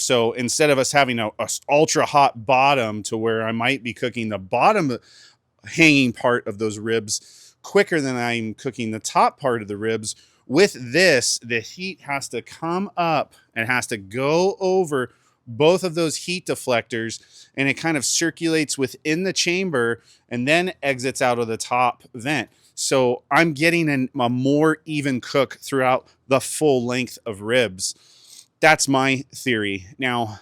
So instead of us having a ultra hot bottom to where I might be cooking the bottom hanging part of those ribs quicker than I'm cooking the top part of the ribs, with this, the heat has to come up and has to go over both of those heat deflectors, and it kind of circulates within the chamber and then exits out of the top vent. So I'm getting a more even cook throughout the full length of ribs. That's my theory. Now,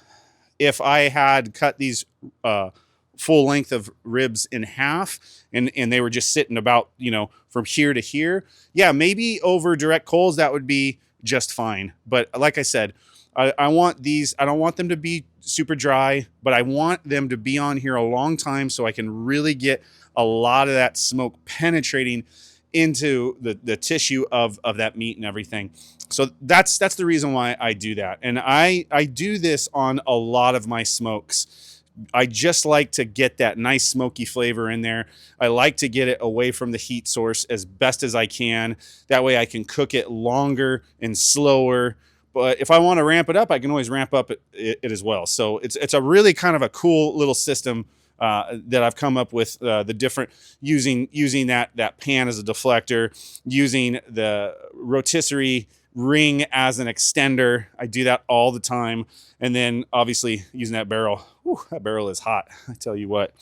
if I had cut these full length of ribs in half and they were just sitting about, you know, from here to here, yeah, maybe over direct coals that would be just fine. But like I said, I want these, I don't want them to be super dry, but I want them to be on here a long time so I can really get a lot of that smoke penetrating into the tissue of that meat and everything. So that's the reason why I do that. And I do this on a lot of my smokes. I just like to get that nice smoky flavor in there. I like to get it away from the heat source as best as I can. That way I can cook it longer and slower. But if I want to ramp it up, I can always ramp up it as well. So it's a really kind of a cool little system that I've come up with, the different using that pan as a deflector, using the rotisserie ring as an extender. I do that all the time. And then obviously using that barrel. Whew, that barrel is hot, I tell you what.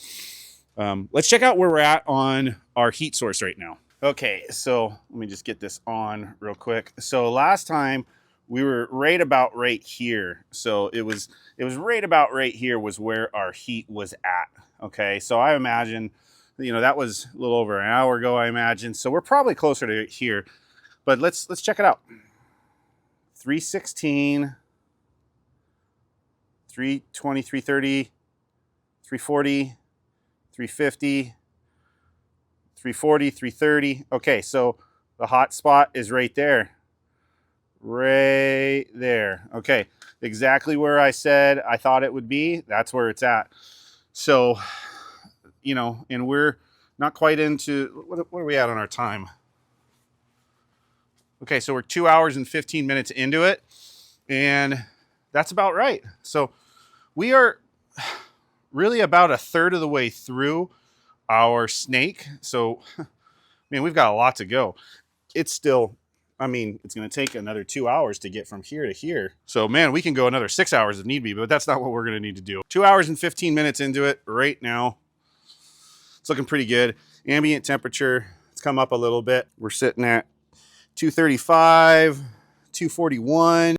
Let's check out where we're at on our heat source right now. Okay, so let me just get this on real quick. So last time we were right about right here. So it was right about right here was where our heat was at. Okay, so I imagine, you know, that was a little over an hour ago, I imagine. So we're probably closer to here, but let's check it out. 316, 320, 330, 340, 350, 340, 330. Okay, so the hot spot is right there. Right there. Okay, exactly where I said I thought it would be. That's where it's at. So, you know, and we're not quite into, what are we at on our time? Okay, so we're 2 hours and 15 minutes into it, and that's about right. So we are really about a third of the way through our snake. So, I mean, we've got a lot to go. It's still, I mean, it's going to take another 2 hours to get from here to here. So, man, we can go another 6 hours if need be, but that's not what we're going to need to do. 2 hours and 15 minutes into it right now. It's looking pretty good. Ambient temperature, it's come up a little bit. We're sitting at 235, 241.